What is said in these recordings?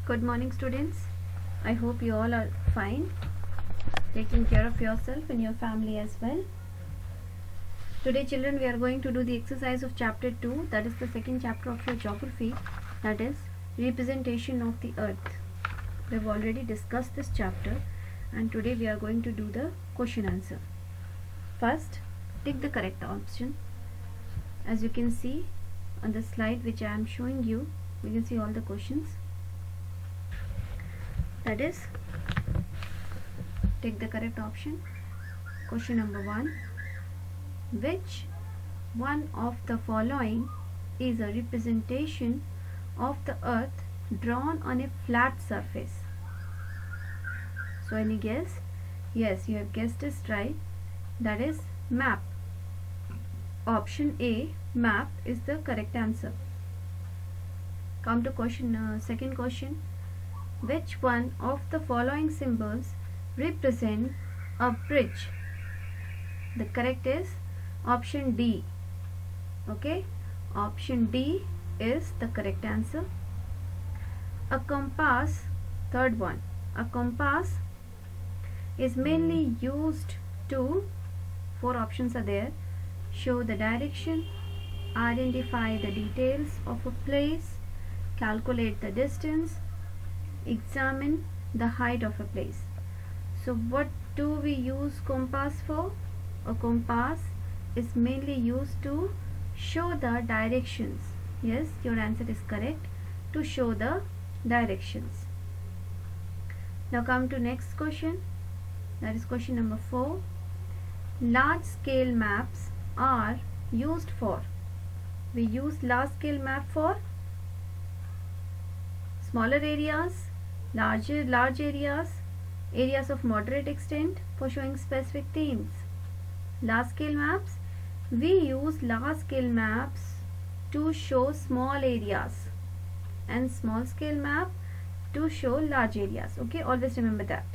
Good morning, students. I hope you all are fine, taking care of yourself and your family as well. Today, children, we are going to do the exercise of chapter 2, that is the second chapter of your geography, that is representation of the earth. We have already discussed this chapter, and today we are going to do the question answer. First, take the correct option. As you can see on the slide which I am showing you, we can see all the questions. That is, take the correct option. Question number 1. Which one of the following is a representation of the earth drawn on a flat surface? So any guess? Yes, you have guessed it right. That is map. Option A, map, is the correct answer. Come to second question. Which one of the following symbols represent a bridge? The correct is option D. Okay, option D is the correct answer. A compass, third one. A compass is mainly used to, four options are there, show the direction, identify the details of a place, calculate the distance, examine the height of a place. So what do we use compass for? A compass is mainly used to show the directions. Yes, your answer is correct, to show the directions. Now come to next question, that is question number 4. Large scale maps are used for. We use large scale map for smaller areas, large areas, areas of moderate extent, for showing specific themes. Large scale maps, we use large scale maps to show small areas, and small scale map to show large areas. Okay, always remember that.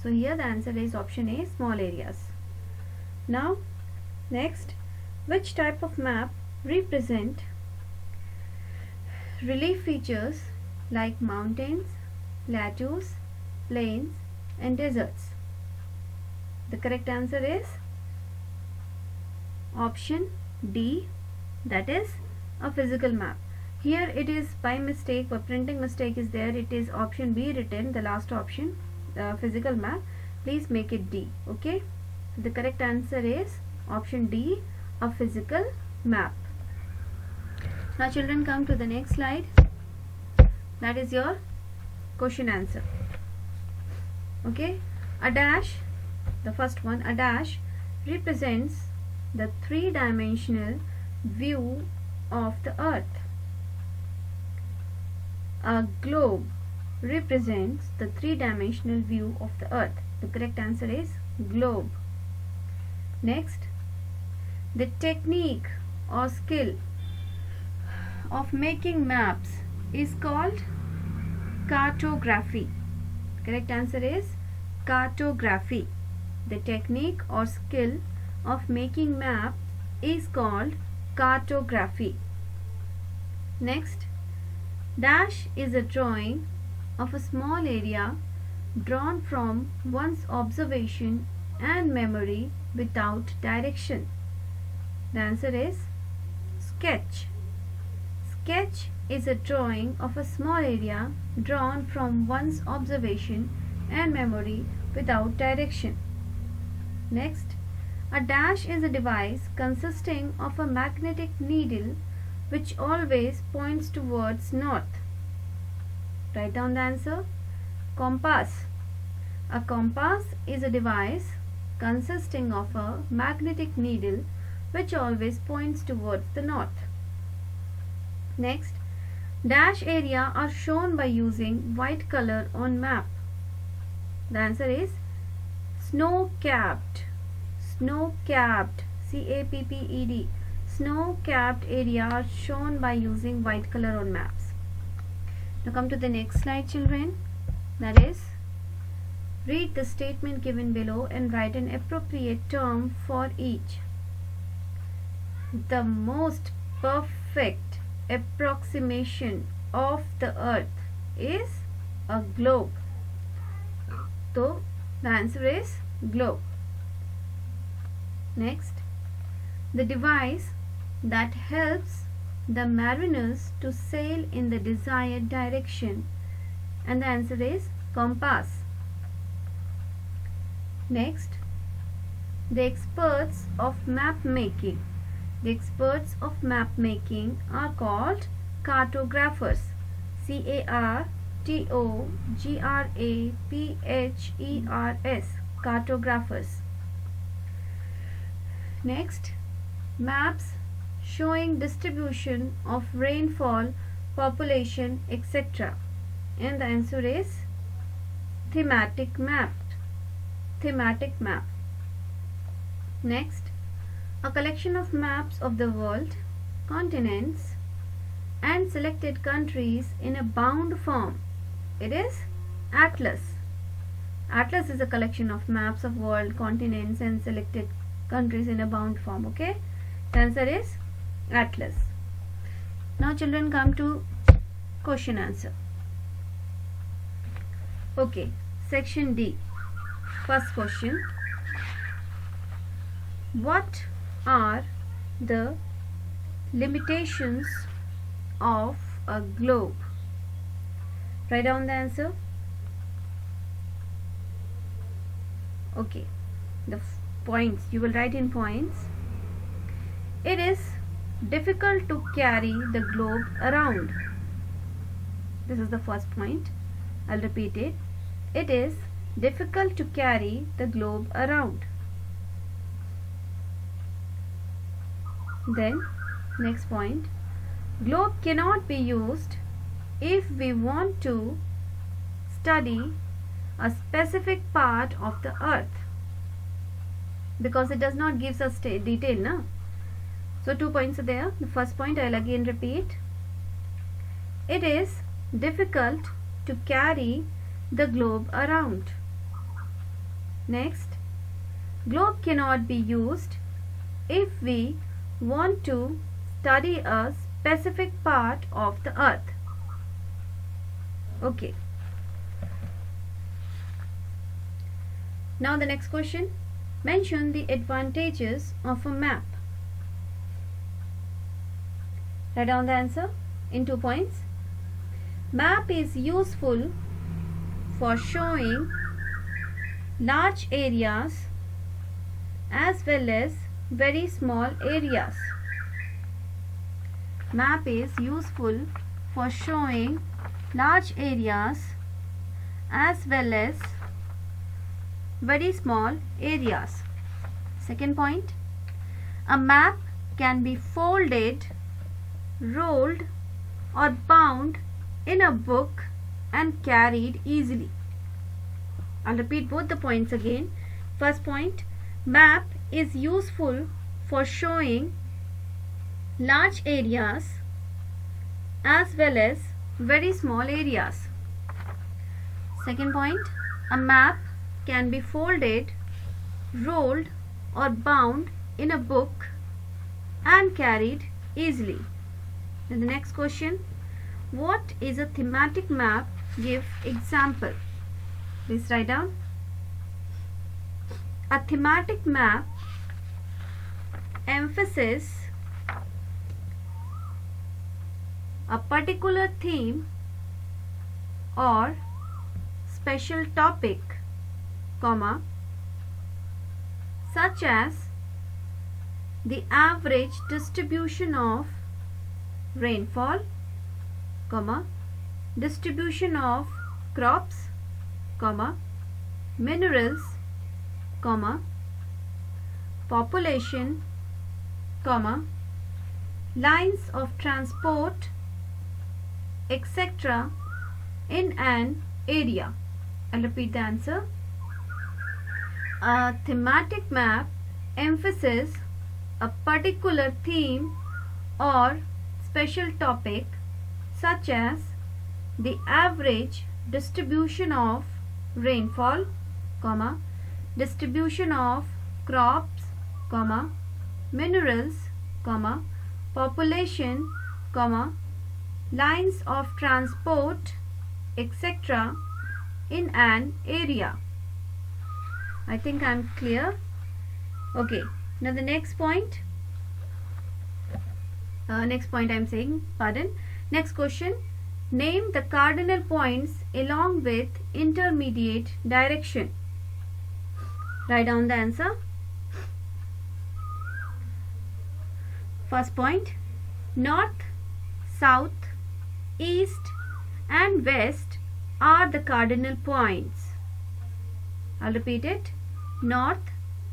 So here the answer is option A, small areas. Now next, which type of map represent relief features like mountains, plateaus, plains and deserts? The correct answer is option D, that is a physical map. Here it is by mistake, or printing mistake is there, it is option B written, the last option, physical map. Please make it D. Okay, the correct answer is option D, a physical map. Now children, come to the next slide, that is your question answer. Okay, a dash, the first one, a dash represents the three-dimensional view of the earth. A globe represents the three-dimensional view of the earth. The correct answer is globe. Next, the technique or skill of making maps is called cartography. Correct answer is cartography. The technique or skill of making maps is called cartography. Next, dash is a drawing of a small area drawn from one's observation and memory without direction. The answer is sketch. Sketch is a drawing of a small area drawn from one's observation and memory without direction. Next, a dash is a device consisting of a magnetic needle which always points towards north. Write down the answer. Compass. A compass is a device consisting of a magnetic needle which always points towards the north. Next, dash area are shown by using white color on map. The answer is snow-capped. Snow-capped, C-A-P-P-E-D. Snow-capped area are shown by using white color on maps. Now come to the next slide, children. That is, read the statement given below and write an appropriate term for each. The most perfect approximation of the earth is a globe. So the answer is globe. Next, the device that helps the mariners to sail in the desired direction, and the answer is compass. Next, the experts of map making. The experts of map making are called cartographers. CARTOGRAPHERS, cartographers. Next, maps showing distribution of rainfall, population, etc. And the answer is thematic map. Thematic map. Next, a collection of maps of the world, continents, and selected countries in a bound form. It is atlas. Atlas is a collection of maps of world, continents, and selected countries in a bound form. Okay, the answer is atlas. Now children, come to question answer. Okay, section D. First question: what are the limitations of a globe? Write down the answer. Okay, the points you will write in points. It is difficult to carry the globe around. This is the first point. I'll repeat it. It is difficult to carry the globe around. Then next point, globe cannot be used if we want to study a specific part of the earth, because it does not give us detail, no? So 2 points are there. The first point I'll again repeat. It is difficult to carry the globe around. Next, globe cannot be used if we want to study a specific part of the earth. Okay. Now the next question. Mention the advantages of a map. Write down the answer in 2 points. Map is useful for showing large areas as well as very small areas. Map is useful for showing large areas as well as very small areas. Second point, a map can be folded, rolled, or bound in a book and carried easily. I'll repeat both the points again. First point, map is useful for showing large areas as well as very small areas. Second point, a map can be folded, rolled, or bound in a book and carried easily. Then the next question, what is a thematic map? Give example. Please write down. A thematic map emphasizes a particular theme or special topic, comma, such as the average distribution of rainfall, comma, distribution of crops, comma, minerals, comma, population, comma, lines of transport, etc. in an area. I'll repeat the answer. A thematic map emphasizes a particular theme or special topic, such as the average distribution of rainfall, comma, distribution of crops, comma, minerals, comma, population, comma, lines of transport, etc. in an area. I think I'm clear. Okay, now the next point. Next question. Name the cardinal points along with intermediate direction. Write down the answer. First point, north, south, east and west are the cardinal points. I'll repeat it. North,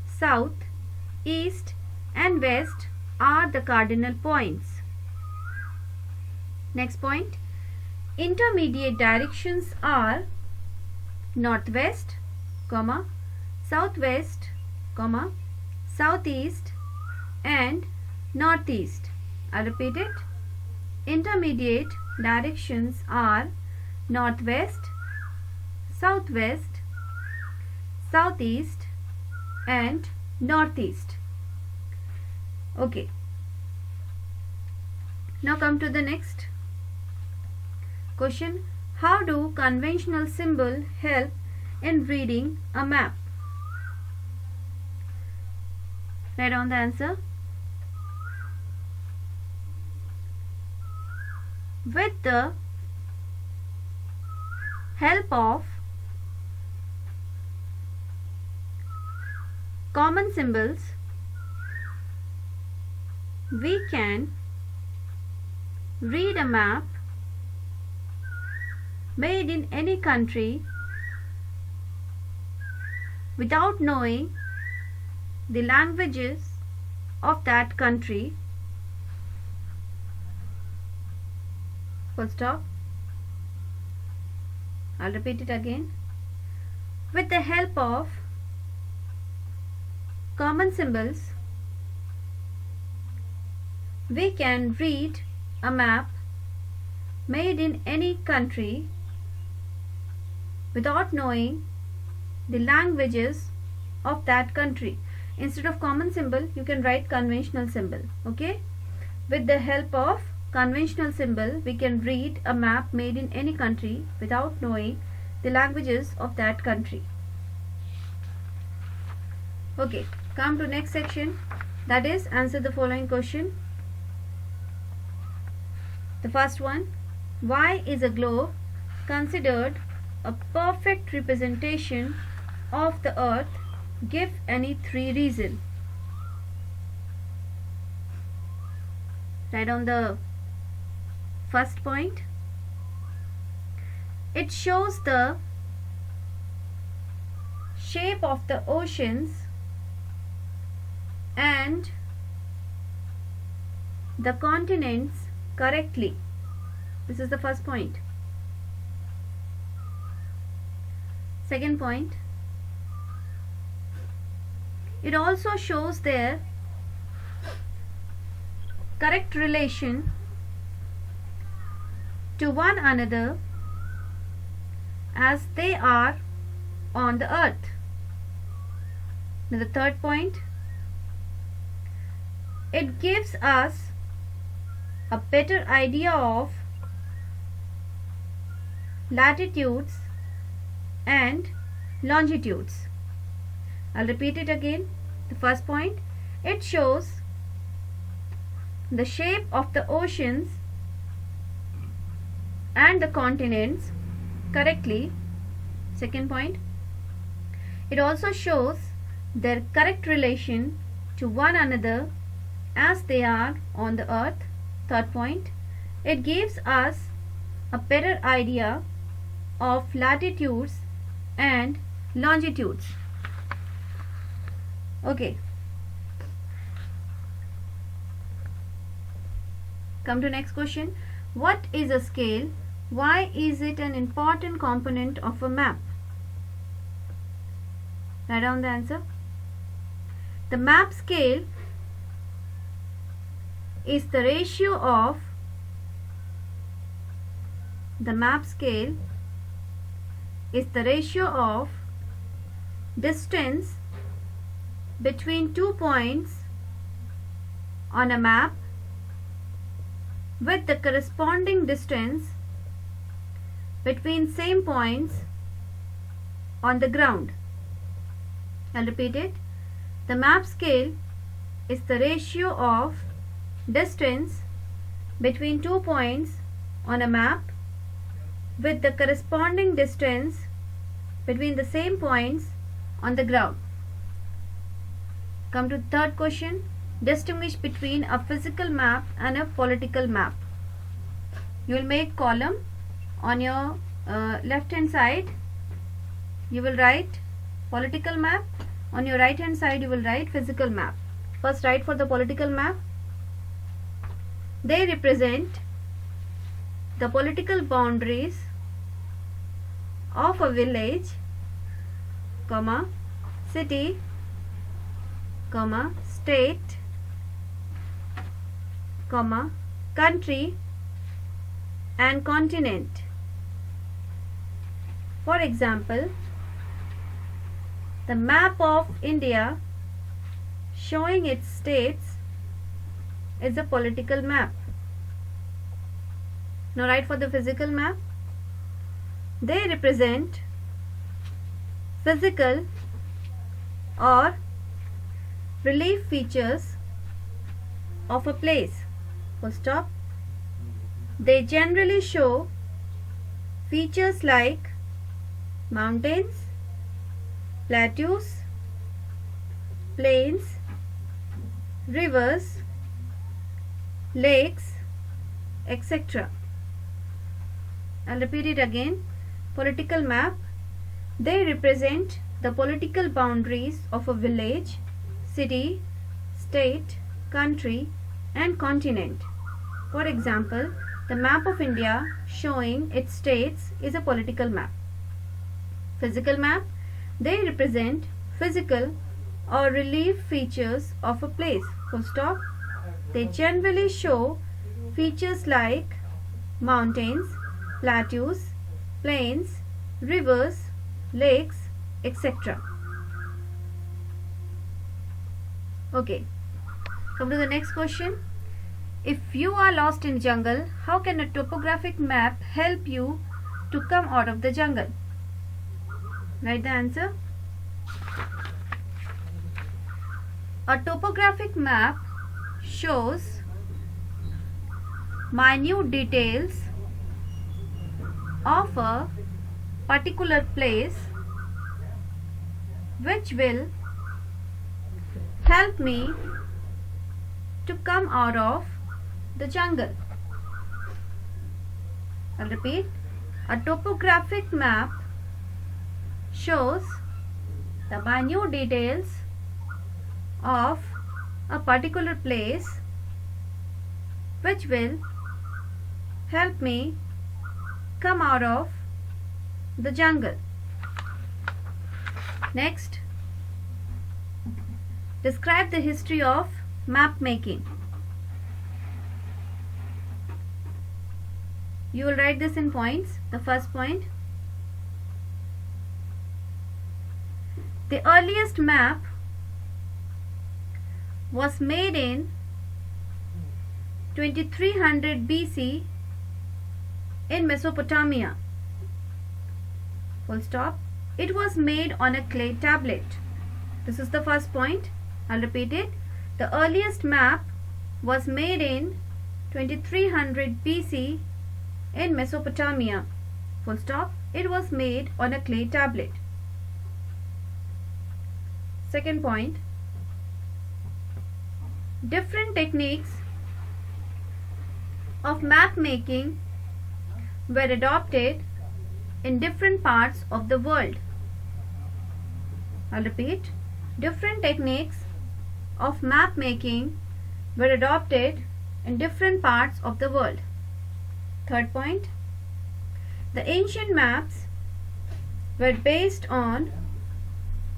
south, east and west are the cardinal points. Next point, intermediate directions are northwest, southwest, southeast and northeast. I'll repeat it. Intermediate directions are northwest, southwest, southeast and northeast. Okay. Now come to the next question. How do conventional symbols help in reading a map? Write down the answer. With the help of common symbols, we can read a map made in any country without knowing the languages of that country. Full stop. I'll repeat it again. With the help of common symbols, we can read a map made in any country without knowing the languages of that country. Instead of common symbol, you can write conventional symbol. Okay? With the help of conventional symbol, we can read a map made in any country without knowing the languages of that country. Okay, come to next section, that is answer the following question. The first one, why is a globe considered a perfect representation of the earth? Give any 3 reasons. Write down the first point. It shows the shape of the oceans and the continents correctly. This is the first point. Second point, it also shows their correct relation to one another as they are on the earth. Now the third point, it gives us a better idea of latitudes and longitudes. I'll repeat it again. The first point, it shows the shape of the oceans and the continents correctly. Second point, it also shows their correct relation to one another as they are on the earth. Third point, it gives us a better idea of latitudes and longitudes. Okay, come to next question. What is a scale? Why is it an important component of a map? Write down the answer. The map scale is the ratio of distance between 2 points on a map with the corresponding distance between same points on the ground. I'll repeat it. The map scale is the ratio of distance between 2 points on a map with the corresponding distance between the same points on the ground. Come to the third question. Distinguish between a physical map and a political map. You will make column on your left hand side. You will write political map. On your right hand side you will write physical map. First write for the political map. They represent the political boundaries of a village, comma, city, comma, state, comma, country and continent. For example, the map of India showing its states is a political map. Now write for the physical map. They represent physical or relief features of a place. Full stop. They generally show features like mountains, plateaus, plains, rivers, lakes, etc. I'll repeat it again. Political map. They represent the political boundaries of a village, city, state, country and continent. For example, the map of India showing its states is a political map. Physical map. They represent physical or relief features of a place. Full stop. They generally show features like mountains, plateaus, plains, rivers, lakes, etc. Okay. Come to the next question. If you are lost in jungle, how can a topographic map help you to come out of the jungle? Write the answer. A topographic map shows minute details of a particular place which will help me to come out of the jungle. I'll repeat. A topographic map shows the minute details of a particular place which will help me come out of the jungle. Next, describe the history of map making. You will write this in points. The first point. The earliest map was made in 2300 BC in Mesopotamia. Full stop. It was made on a clay tablet. This is the first point. I'll repeat it. The earliest map was made in 2300 BC in Mesopotamia. Full stop. It was made on a clay tablet. Second point. Different techniques of map making were adopted in different parts of the world. I'll repeat. Different techniques of map making were adopted in different parts of the world. Third point. The ancient maps were based on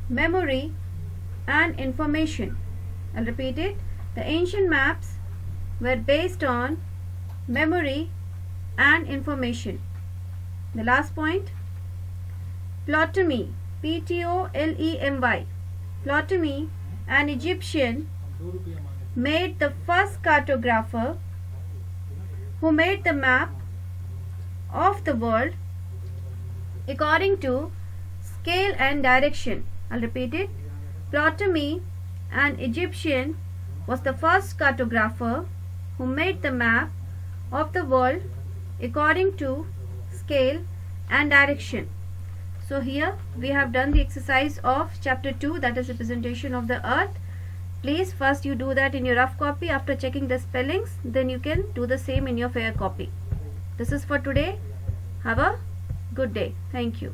memory and information. I'll repeat it. The ancient maps were based on memory and information. The last point. Ptolemy, Ptolemy. Ptolemy, an Egyptian, made the first cartographer who made the map of the world according to scale and direction. I'll repeat it. Ptolemy, an Egyptian, was the first cartographer who made the map of the world according to scale and direction. So here we have done the exercise of chapter 2, that is representation of the earth. Please first you do that in your rough copy. After checking the spellings, then you can do the same in your fair copy. This is for today. Have a good day. Thank you.